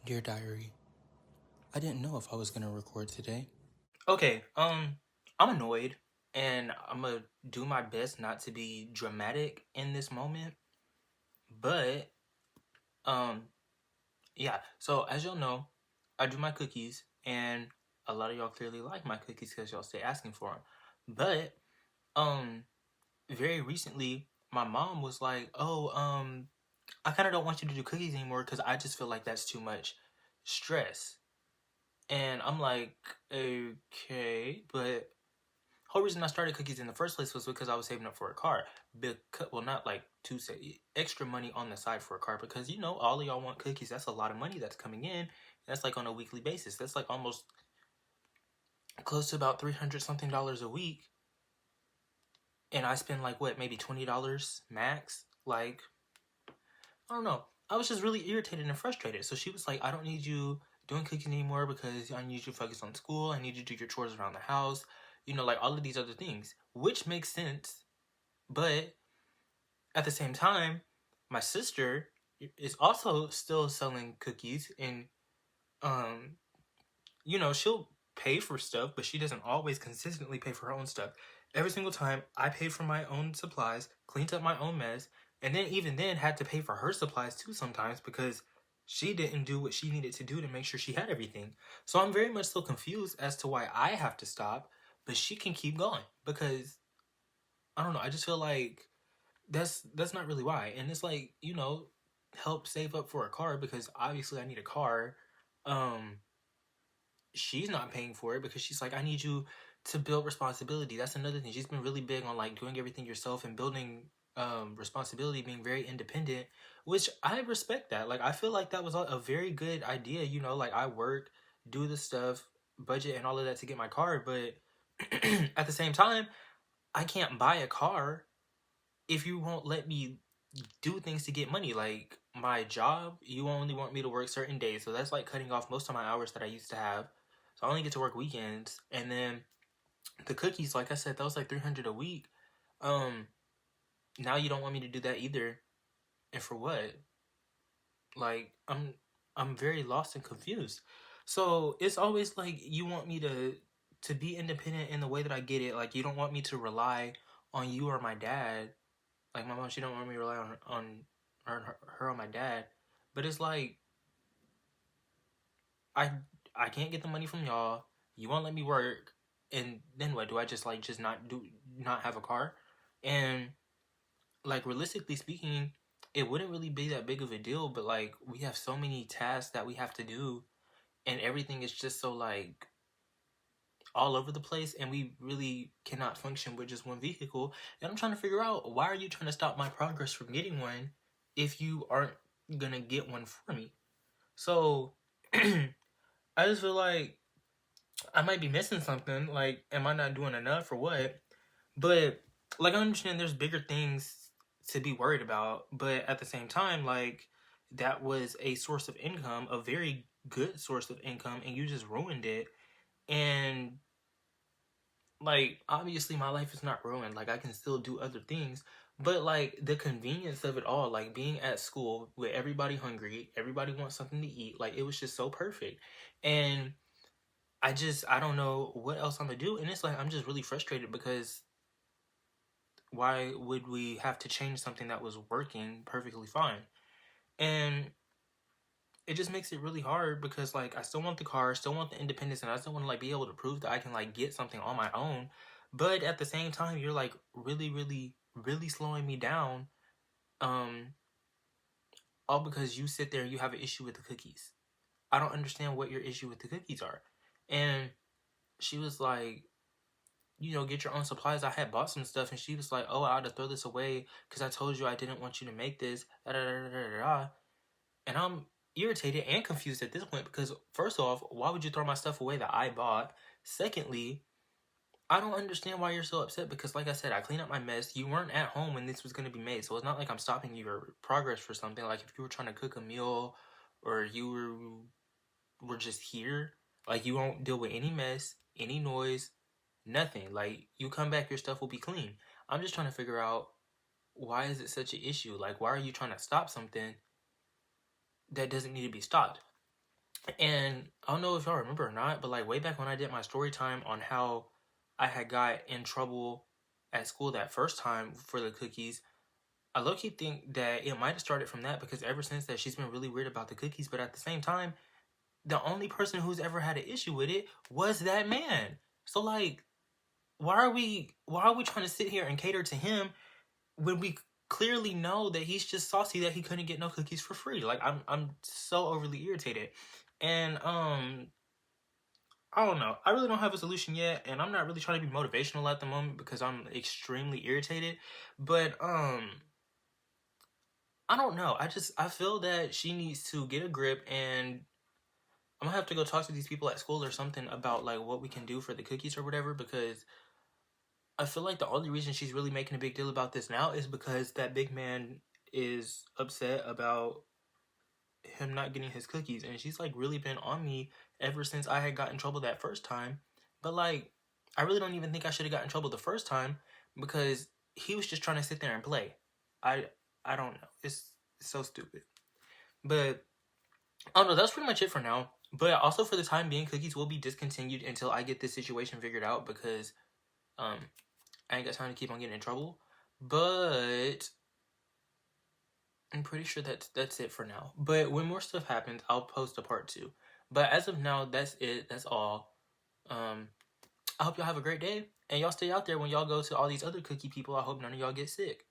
Dear Diary, I didn't know if I was gonna record today. Okay, I'm annoyed and I'm gonna do my best not to be dramatic in this moment. But um yeah, so as y'all know, I do my cookies and a lot of y'all clearly like my cookies because y'all stay asking for them. But um very recently my mom was like, "Oh, I kind of don't want you to do cookies anymore cuz I just feel like that's too much stress." And I'm like, "Okay, but whole reason I started cookies in the first place was because I was saving up for a car. Well, not like to say extra money on the side for a car because all of y'all want cookies. That's a lot of money that's coming in. That's like on a weekly basis. That's like almost close to about $300 something a week. And I spend like what, maybe $20 max. Like, I don't know. I was just really irritated and frustrated. So she was like, "I don't need you doing cookies anymore because I need you to focus on school. I need you to do your chores around the house. Like all of these other things," which makes sense. But at the same time, my sister is also still selling cookies, and um, she'll pay for stuff, but she doesn't always consistently pay for her own stuff. Every single time I paid for my own supplies, cleaned up my own mess, and then even then had to pay for her supplies too sometimes because she didn't do what she needed to do to make sure she had everything. So I'm very much still confused as to why I have to stop, but she can keep going because I don't know. I just feel like that's not really why. And it's like, help save up for a car because obviously I need a car. Um she's not paying for it because she's like, "I need you to build responsibility." That's another thing. She's been really big on like doing everything yourself and building responsibility, being very independent, which I respect that. Like I feel like that was a very good idea, like I work, do the stuff, budget and all of that to get my car, but at the same time, I can't buy a car if you won't let me do things to get money. Like my job, you only want me to work certain days, so that's like cutting off most of my hours that I used to have. So I only get to work weekends, and then the cookies, like I said, that was like 300 a week. Um, Now you don't want me to do that either, and for what? Like I'm very lost and confused. So it's always like you want me to be independent in the way that I get it. Like you don't want me to rely on you or my dad. Like my mom, she don't want me to rely on her or my dad. But it's like I I can't get the money from y'all. You won't let me work, and then what? Do I just not have a car? And like realistically speaking, it wouldn't really be that big of a deal. But like we have so many tasks that we have to do, and everything is just so like all over the place, and we really cannot function with just one vehicle. And I'm trying to figure out, why are you trying to stop my progress from getting one if you aren't gonna get one for me? So I just feel like I might be missing something. Like, am I not doing enough or what? But like, I understand there's bigger things to be worried about, but at the same time, like, that was a source of income, a very good source of income, and you just ruined it. And like, obviously my life is not ruined. Like, I can still do other things, but like the convenience of it all, like being at school with everybody hungry, everybody wants something to eat, like it was just so perfect. And I don't know what else I'm gonna do. And it's like I'm just really frustrated because why would we have to change something that was working perfectly fine? And it just makes it really hard because like I still want the car, still want the independence, and I still want to like be able to prove that I can like get something on my own. But at the same time, you're like really, really, really slowing me down. Um, all because you sit there and you have an issue with the cookies. I don't understand what your issue with the cookies are. And she was like, get your own supplies. I had bought some stuff, and she was like, "Oh, I ought to throw this away because I told you I didn't want you to make this." Da, da, da, da, da, da. And I'm irritated and confused at this point because, first off, why would you throw my stuff away that I bought? Secondly, I don't understand why you're so upset because, like I said, I cleaned up my mess. You weren't at home when this was going to be made, so it's not like I'm stopping your progress for something. Like if you were trying to cook a meal or you were just here, like you won't deal with any mess, any noise, nothing. Like you come back, your stuff will be clean. I'm just trying to figure out, why is it such an issue? Like why are you trying to stop something that doesn't need to be stopped? And I don't know if y'all remember or not, but like way back when I did my story time on how I had got in trouble at school that first time for the cookies, I low-key think that it might have started from that, because ever since that she's been really weird about the cookies. But at the same time, the only person who's ever had an issue with it was that man. So like, why are we trying to sit here and cater to him when we clearly know that he's just saucy that he couldn't get no cookies for free? Like, I'm so overly irritated. And I don't know. I really don't have a solution yet, and I'm not really trying to be motivational at the moment because I'm extremely irritated. But I don't know. I feel that she needs to get a grip, and I'm gonna have to go talk to these people at school or something about like what we can do for the cookies or whatever, because I feel like the only reason she's really making a big deal about this now is because that big man is upset about him not getting his cookies, and she's like really been on me ever since I had got in trouble that first time. But like, I really don't even think I should have got in trouble the first time, because he was just trying to sit there and play. I I don't know. It's so stupid. But I don't know. That's pretty much it for now. But also, for the time being, cookies will be discontinued until I get this situation figured out, because um I ain't got time to keep on getting in trouble. But I'm pretty sure that's it for now. But when more stuff happens, I'll post a part 2. But as of now, that's it. That's all. Um, I hope y'all have a great day, and y'all stay out there when y'all go to all these other cookie people. I hope none of y'all get sick.